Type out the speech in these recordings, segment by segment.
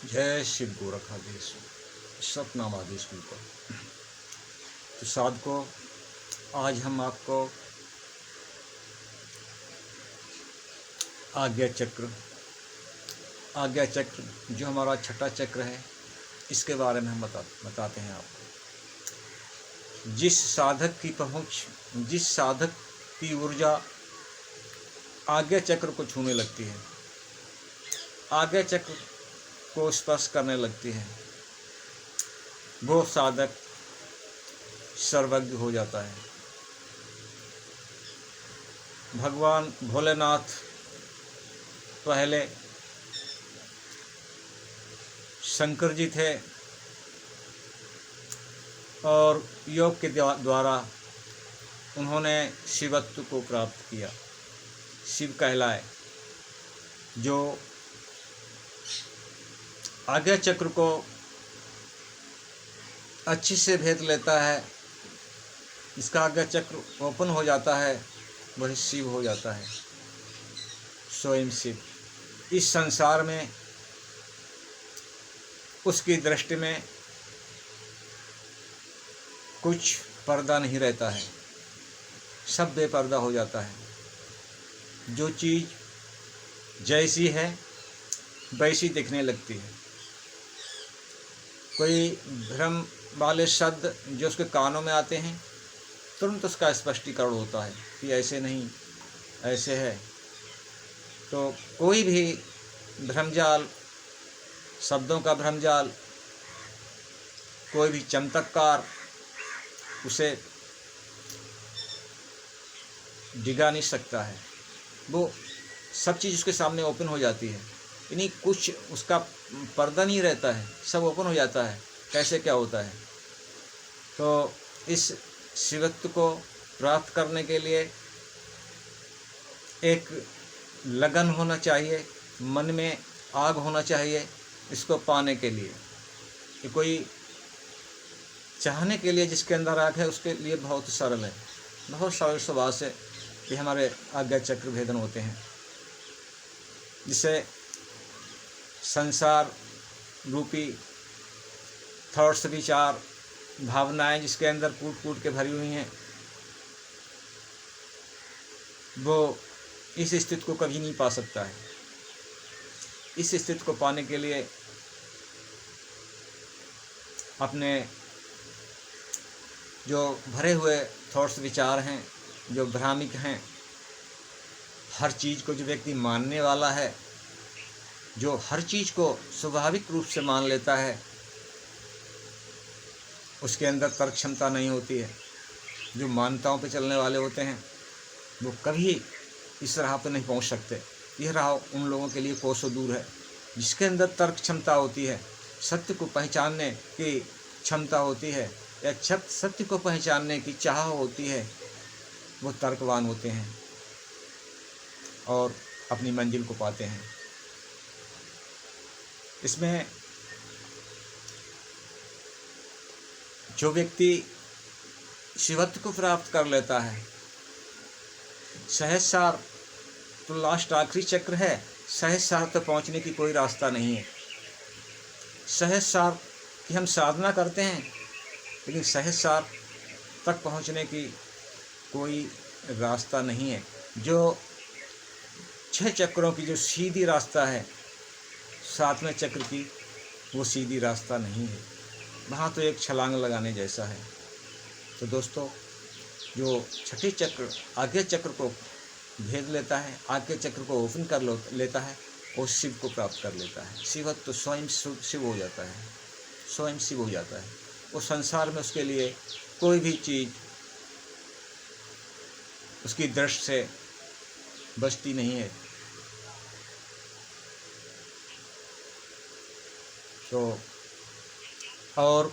जय शिव गोरखाधीश सतनामाधीश को। तो साधकों, आज हम आपको आज्ञा चक्र जो हमारा छठा चक्र है, इसके बारे में हम बताते हैं आपको। जिस साधक की पहुँच, जिस साधक की ऊर्जा आज्ञा चक्र को छूने लगती है, आज्ञा चक्र को स्पर्श करने लगती है, वो साधक सर्वज्ञ हो जाता है। भगवान भोलेनाथ पहले शंकर जी थे और योग के द्वारा उन्होंने शिवत्व को प्राप्त किया, शिव कहलाए। जो आज्ञा चक्र को अच्छी से भेद लेता है, इसका आज्ञा चक्र ओपन हो जाता है, वही शिव हो जाता है, स्वयं शिव। इस संसार में उसकी दृष्टि में कुछ पर्दा नहीं रहता है, सब बेपर्दा हो जाता है। जो चीज़ जैसी है वैसी दिखने लगती है। कोई भ्रम वाले शब्द जो उसके कानों में आते हैं, तुरंत उसका स्पष्टीकरण होता है कि ऐसे नहीं, ऐसे है। तो कोई भी भ्रमजाल, शब्दों का भ्रमजाल, कोई भी चमत्कार उसे डिगा नहीं सकता है। वो सब चीज़ उसके सामने ओपन हो जाती है, यानी कुछ उसका पर्दा नहीं रहता है, सब ओपन हो जाता है, कैसे क्या होता है। तो इस शिवत्व को प्राप्त करने के लिए एक लगन होना चाहिए, मन में आग होना चाहिए। इसको पाने के लिए कि कोई चाहने के लिए जिसके अंदर आग है, उसके लिए बहुत सरल है, बहुत सरल स्वभाव से ये हमारे आज्ञा चक्र भेदन होते हैं। जिसे संसार रूपी थॉट्स, विचार, भावनाएं जिसके अंदर कूट कूट के भरी हुई हैं, वो इस स्थिति को कभी नहीं पा सकता है। इस स्थिति को पाने के लिए अपने जो भरे हुए थॉट्स, विचार हैं, जो भ्रामिक हैं, हर चीज़ को जो व्यक्ति मानने वाला है, जो हर चीज़ को स्वाभाविक रूप से मान लेता है, उसके अंदर तर्क क्षमता नहीं होती है। जो मान्यताओं पे चलने वाले होते हैं, वो कभी इस राह पर नहीं पहुंच सकते। यह राह उन लोगों के लिए कोसों दूर है। जिसके अंदर तर्क क्षमता होती है, सत्य को पहचानने की क्षमता होती है, या सत्य को पहचानने की चाह होती है, वो तर्कवान होते हैं और अपनी मंजिल को पाते हैं। इसमें जो व्यक्ति शिवत्व को प्राप्त कर लेता है, सहस्रार तो लास्ट आखिरी चक्र है, सहस्रार तक पहुंचने की कोई रास्ता नहीं है। सहस्रार की हम साधना करते हैं, लेकिन सहस्रार तक पहुंचने की कोई रास्ता नहीं है। जो 6 चक्रों की जो सीधी रास्ता है, 7वें चक्र की वो सीधी रास्ता नहीं है, वहाँ तो एक छलांग लगाने जैसा है। तो दोस्तों, जो छठे चक्र आज्ञा चक्र को भेद लेता है, आज्ञा चक्र को ओपन कर लेता है, वो शिव को प्राप्त कर लेता है। शिवत्व तो स्वयं शिव हो जाता है, स्वयं शिव हो जाता है। वो संसार में उसके लिए कोई भी चीज़ उसकी दृष्टि से बचती नहीं है। तो और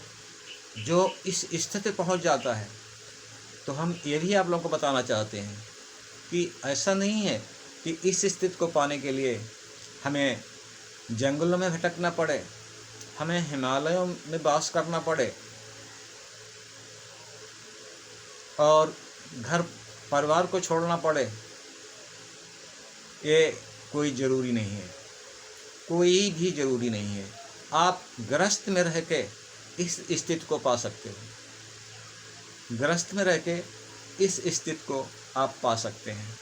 जो इस स्थिति पहुंच जाता है, तो हम ये भी आप लोगों को बताना चाहते हैं कि ऐसा नहीं है कि इस स्थिति को पाने के लिए हमें जंगलों में भटकना पड़े, हमें हिमालयों में वास करना पड़े और घर परिवार को छोड़ना पड़े। ये कोई ज़रूरी नहीं है, कोई भी ज़रूरी नहीं है। आप गृहस्थ में रह के इस स्थिति को पा सकते हो। गृहस्थ में रह के इस स्थिति को आप पा सकते हैं।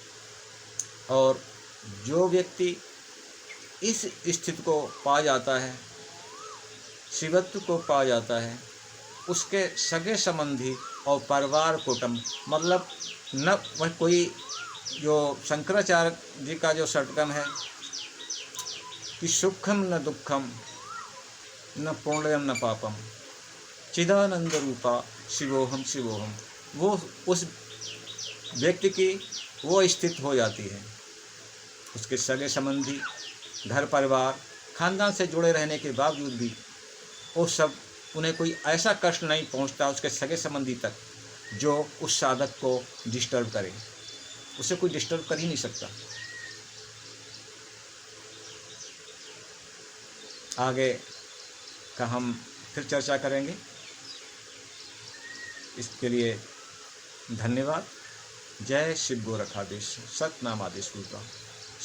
और जो व्यक्ति इस स्थिति को पा जाता है, शिवत्व को पा जाता है, उसके सगे संबंधी और परिवार कुटुंब, मतलब न वह कोई, जो शंकराचार्य जी का जो षटकम है कि सुखम न दुखम न पुण्यम न पापम चिदानंद रूपा शिवोहम शिवोहम, वो उस व्यक्ति की वो स्थिति हो जाती है। उसके सगे संबंधी, घर परिवार, खानदान से जुड़े रहने के बावजूद भी वो सब, उन्हें कोई ऐसा कष्ट नहीं पहुंचता उसके सगे संबंधी तक जो उस साधक को डिस्टर्ब करे। उसे कोई डिस्टर्ब कर ही नहीं सकता। आगे का हम फिर चर्चा करेंगे। इसके लिए धन्यवाद। जय शिव गोरखाधीश, सतनामाधीश गुरुका।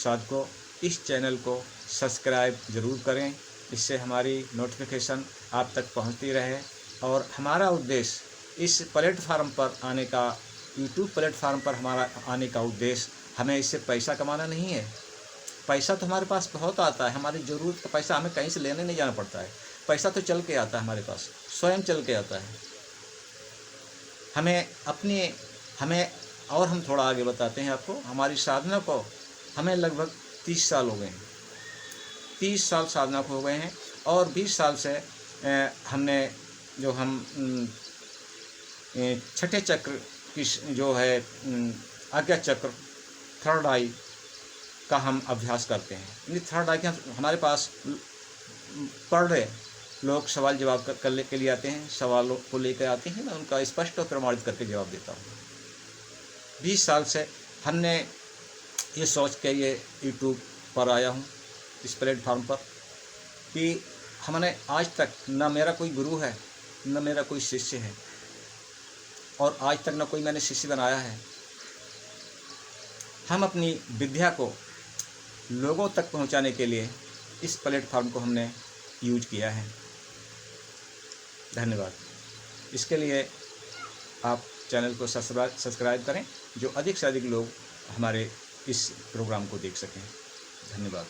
साधकों, इस चैनल को सब्सक्राइब ज़रूर करें, इससे हमारी नोटिफिकेशन आप तक पहुंचती रहे। और हमारा उद्देश्य इस प्लेटफार्म पर आने का, यूट्यूब प्लेटफार्म पर हमारा आने का उद्देश्य हमें इससे पैसा कमाना नहीं है। पैसा तो हमारे पास बहुत आता है, हमारी ज़रूरत का पैसा हमें कहीं से लेने नहीं जाना पड़ता है। पैसा तो चल के आता है, हमारे पास स्वयं चल के आता है। हमें और हम थोड़ा आगे बताते हैं आपको। हमारी साधना को हमें लगभग 30 साल हो गए हैं। 30 साल साधना को हो गए हैं। और 20 साल से हमने जो हम छठे चक्र की जो है आज्ञा चक्र, थर्ड आई का हम अभ्यास करते हैं। यानी थर्ड आई के हमारे पास पढ़ रहे लोग सवाल जवाब करने के लिए आते हैं, सवालों को लेकर आते हैं, मैं उनका स्पष्ट और प्रमाणित करके जवाब देता हूँ। 20 साल से हमने ये सोच के ये यूट्यूब पर आया हूँ, इस प्लेटफार्म पर, कि हमने आज तक न मेरा कोई गुरु है, न मेरा कोई शिष्य है, और आज तक न कोई मैंने शिष्य बनाया है। हम अपनी विद्या को लोगों तक पहुंचाने के लिए इस प्लेटफार्म को हमने यूज किया है। धन्यवाद। इसके लिए आप चैनल को सब्सक्राइब करें, जो अधिक से अधिक लोग हमारे इस प्रोग्राम को देख सकें। धन्यवाद।